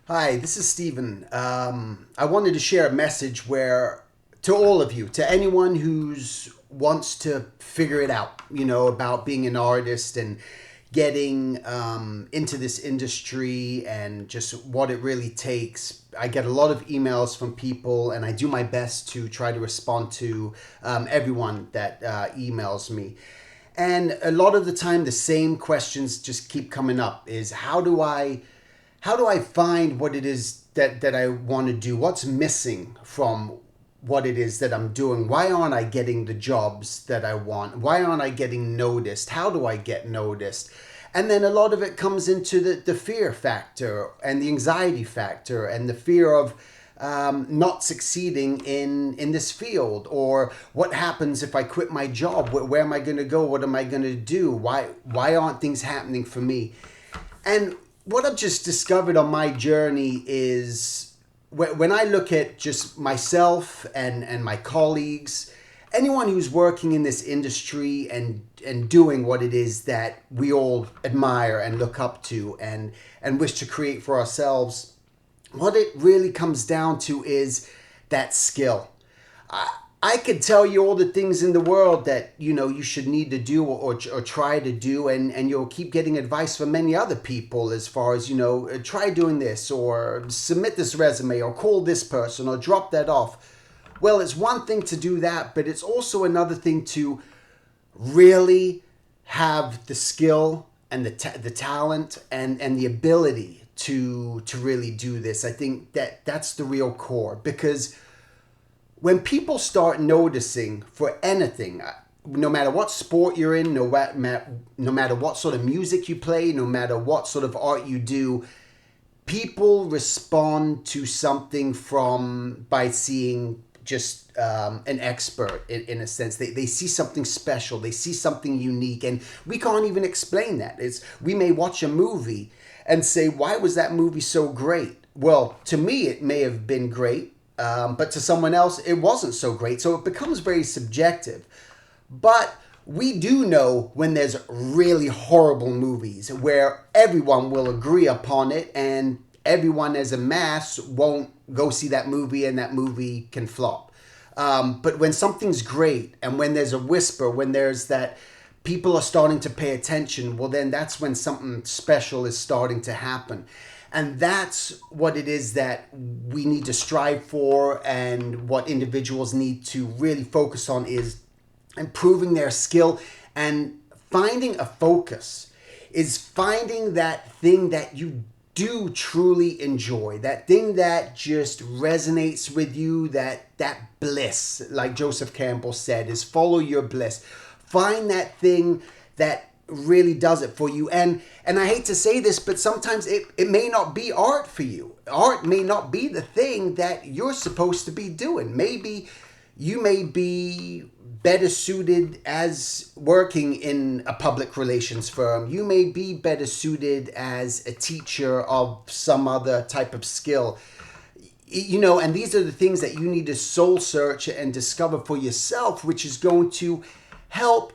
Hi, this is Stephen. I wanted to share a message where, to all of you, to anyone who's wants to figure it out, about being an artist and getting into this industry and just what it really takes. I get a lot of emails from people, and I do my best to try to respond to everyone that emails me. And a lot of the time, the same questions just keep coming up: is how do I find what it is that I want to do? What's missing from what it is that I'm doing? Why aren't I getting the jobs that I want? Why aren't I getting noticed? How do I get noticed? And then a lot of it comes into the fear factor and the anxiety factor and the fear of not succeeding in this field, or what happens if I quit my job? Where am I going to go? What am I going to do? Why aren't things happening for me? And what I've just discovered on my journey is when I look at just myself and my colleagues, anyone who's working in this industry and doing what it is that we all admire and look up to and wish to create for ourselves, what it really comes down to is that skill. I could tell you all the things in the world that you should need to do or try to do, and you'll keep getting advice from many other people as far as try doing this or submit this resume or call this person or drop that off. Well, it's one thing to do that, but it's also another thing to really have the skill and the talent and the ability to really do this. I think that's the real core, because when people start noticing for anything, no matter what sport you're in, no matter what sort of music you play, no matter what sort of art you do, people respond to something by seeing just an expert in a sense. They see something special, they see something unique, and we can't even explain that. We may watch a movie and say, why was that movie so great? Well, to me, it may have been great, but to someone else, it wasn't so great. So it becomes very subjective. But we do know when there's really horrible movies where everyone will agree upon it and everyone as a mass won't go see that movie, and that movie can flop. But when something's great and when there's a whisper, when there's that people are starting to pay attention, well, then that's when something special is starting to happen. And that's what it is that we need to strive for, and what individuals need to really focus on is improving their skill and finding a focus, is finding that thing that you do truly enjoy, that thing that just resonates with you, that bliss, like Joseph Campbell said, is follow your bliss. Find that thing that really does it for you. And I hate to say this, but sometimes it may not be art for you. Art may not be the thing that you're supposed to be doing. Maybe you may be better suited as working in a public relations firm. You may be better suited as a teacher of some other type of skill. And these are the things that you need to soul search and discover for yourself, which is going to help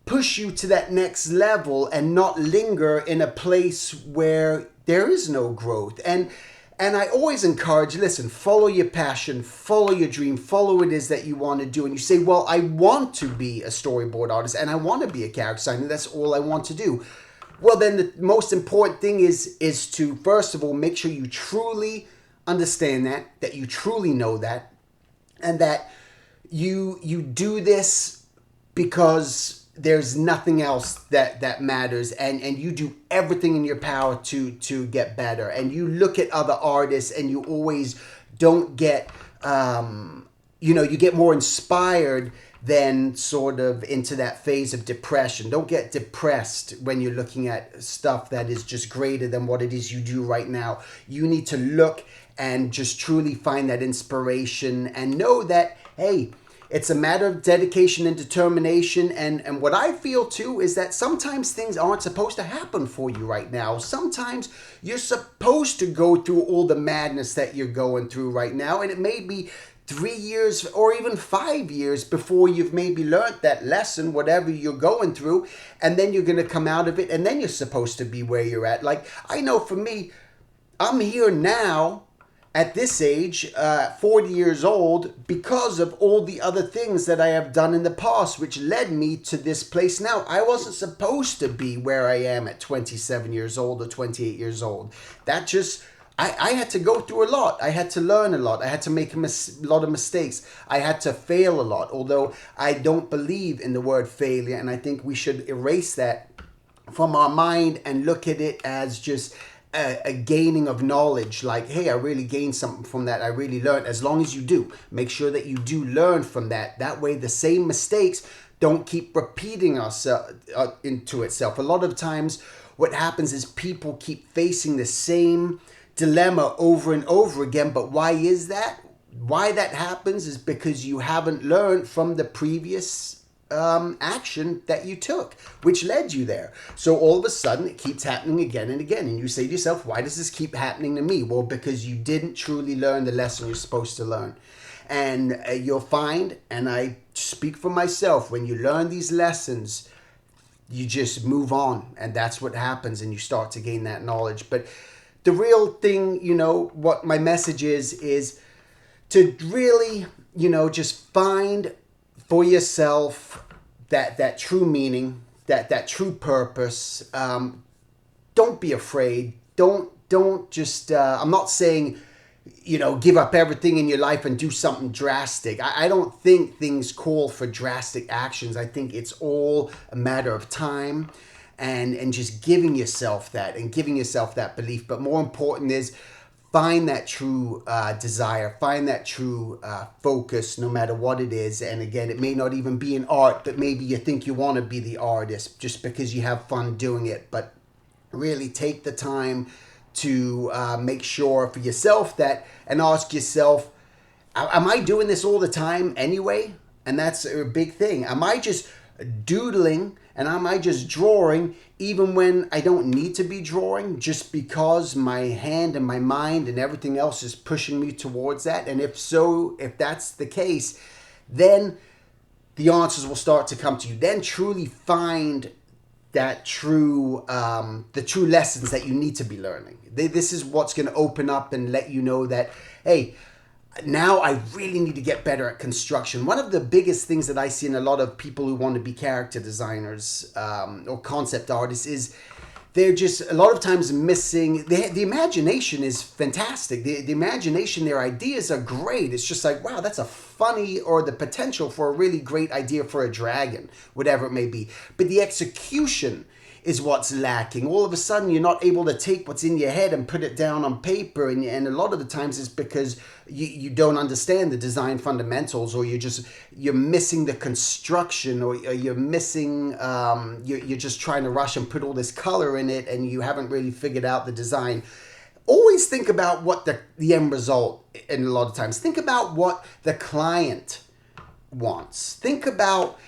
push you to that next level and not linger in a place where there is no growth. And I always encourage, listen, follow your passion, follow your dream, follow what it is that you want to do. And you say, well, I want to be a storyboard artist and I want to be a character designer. That's all I want to do. Well, then the most important thing is to, first of all, make sure you truly understand that you truly know that, and that you do this because there's nothing else that matters, and you do everything in your power to get better. And you look at other artists and you always don't get you get more inspired than sort of into that phase of depression. Don't get depressed when you're looking at stuff that is just greater than what it is you do right now. You need to look and just truly find that inspiration and know that, hey, it's a matter of dedication and determination. And what I feel too is that sometimes things aren't supposed to happen for you right now. Sometimes you're supposed to go through all the madness that you're going through right now. And it may be 3 years or even 5 years before you've maybe learned that lesson, whatever you're going through. And then you're going to come out of it, and then you're supposed to be where you're at. Like, I know for me, I'm here now at this age, 40 years old, because of all the other things that I have done in the past, which led me to this place now. I wasn't supposed to be where I am at 27 years old or 28 years old. That just, I had to go through a lot. I had to learn a lot. I had to make a lot of mistakes. I had to fail a lot, although I don't believe in the word failure, and I think we should erase that from our mind and look at it as just a gaining of knowledge. Like, hey, I really gained something from that. I really learned. As long as you do, make sure that you do learn from that. That way the same mistakes don't keep repeating into itself. A lot of times what happens is people keep facing the same dilemma over and over again. But why is that? Why that happens is because you haven't learned from the previous action that you took, which led you there. So all of a sudden it keeps happening again and again, and you say to yourself, why does this keep happening to me? Well, because you didn't truly learn the lesson you're supposed to learn. And you'll find, and I speak for myself, when you learn these lessons, you just move on, and that's what happens, and you start to gain that knowledge. But the real thing, what my message is to really, just find for yourself that true meaning, that true purpose. Don't be afraid. Don't just, I'm not saying, give up everything in your life and do something drastic. I don't think things call for drastic actions. I think it's all a matter of time and just giving yourself that and giving yourself that belief. But more important is find that true desire, find that true focus, no matter what it is. And again, it may not even be in art, but maybe you think you want to be the artist just because you have fun doing it. But really take the time to make sure for yourself that, and ask yourself, am I doing this all the time anyway? And that's a big thing. Am I just doodling and am I just drawing even when I don't need to be drawing, just because my hand and my mind and everything else is pushing me towards that? And if so, if that's the case, then the answers will start to come to you. Then truly find that the true lessons that you need to be learning. This is what's going to open up and let you know that, hey, now I really need to get better at construction. One of the biggest things that I see in a lot of people who want to be character designers or concept artists is they're just a lot of times missing. The imagination is fantastic. The imagination, their ideas are great. It's just like, wow, that's a funny, or the potential for a really great idea for a dragon, whatever it may be. But the execution is what's lacking. All of a sudden, you're not able to take what's in your head and put it down on paper. And a lot of the times it's because you don't understand the design fundamentals, or you're missing the construction, or you're missing, you're just trying to rush and put all this color in it, and you haven't really figured out the design. Always think about what the end result, and a lot of times, think about what the client wants. Think about,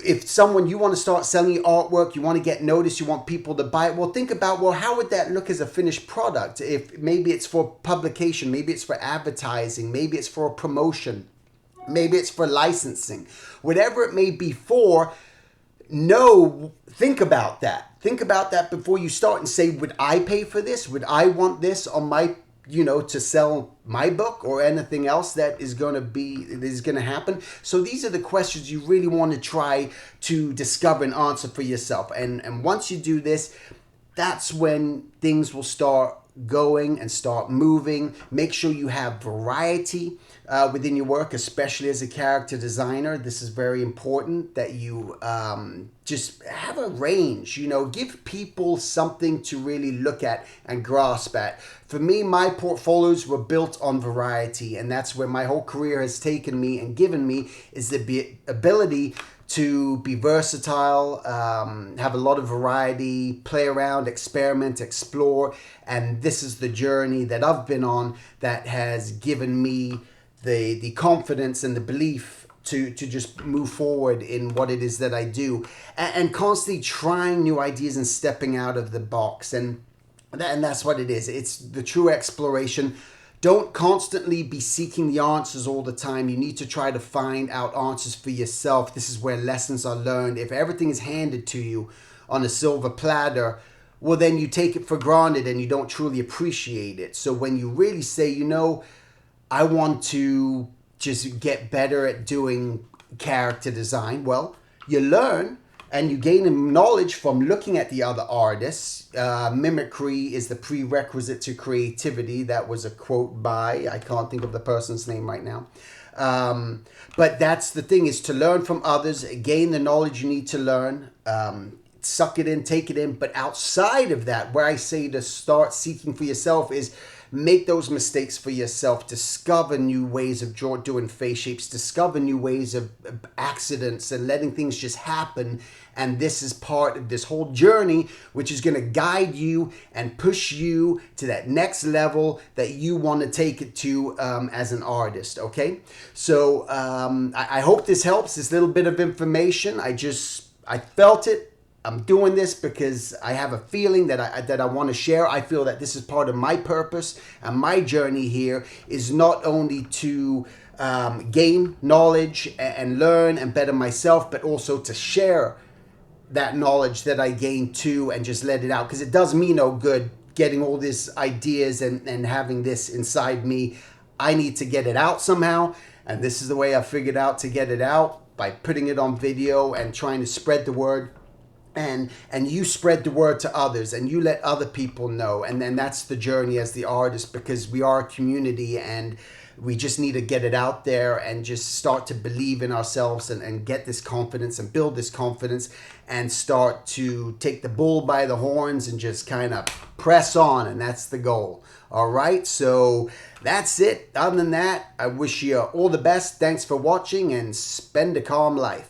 if you want to start selling your artwork, you want to get noticed, you want people to buy it, well, think about, how would that look as a finished product? If maybe it's for publication, maybe it's for advertising, maybe it's for a promotion, maybe it's for licensing, whatever it may be for, think about that. Think about that before you start and say, would I pay for this? Would I want this on my, to sell my book or anything else that is going to happen? So these are the questions you really want to try to discover and answer for yourself. And once you do this, that's when things will start going and start moving. Make sure you have variety within your work, especially as a character designer. This is very important that you just have a range, give people something to really look at and grasp at. For me, my portfolios were built on variety, and that's where my whole career has taken me and given me, is the ability to be versatile, have a lot of variety, play around, experiment, explore. And this is the journey that I've been on that has given me the confidence and the belief to just move forward in what it is that I do, and constantly trying new ideas and stepping out of the box. And that's what it is. It's the true exploration. Don't constantly be seeking the answers all the time. You need to try to find out answers for yourself. This is where lessons are learned. If everything is handed to you on a silver platter, well, then you take it for granted and you don't truly appreciate it. So when you really say, you know, I want to just get better at doing character design, well, you learn and you gain knowledge from looking at the other artists. Mimicry is the prerequisite to creativity. That was a quote by, I can't think of the person's name right now. But that's the thing, is to learn from others, gain the knowledge you need to learn, suck it in, take it in. But outside of that, where I say to start seeking for yourself is make those mistakes for yourself, discover new ways of doing face shapes, discover new ways of accidents and letting things just happen. And this is part of this whole journey, which is going to guide you and push you to that next level that you want to take it to as an artist. Okay, so I hope this helps. This little bit of information, I felt it. I'm doing this because I have a feeling that I want to share. I feel that this is part of my purpose, and my journey here is not only to gain knowledge and learn and better myself, but also to share that knowledge that I gain too, and just let it out, because it does me no good getting all these ideas and having this inside me. I need to get it out somehow, and this is the way I figured out to get it out, by putting it on video and trying to spread the word. And you spread the word to others, and you let other people know. And then that's the journey as the artist, because we are a community, and we just need to get it out there and just start to believe in ourselves and get this confidence and build this confidence and start to take the bull by the horns and just kind of press on. And that's the goal. All right. So that's it. Other than that, I wish you all the best. Thanks for watching, and spend a calm life.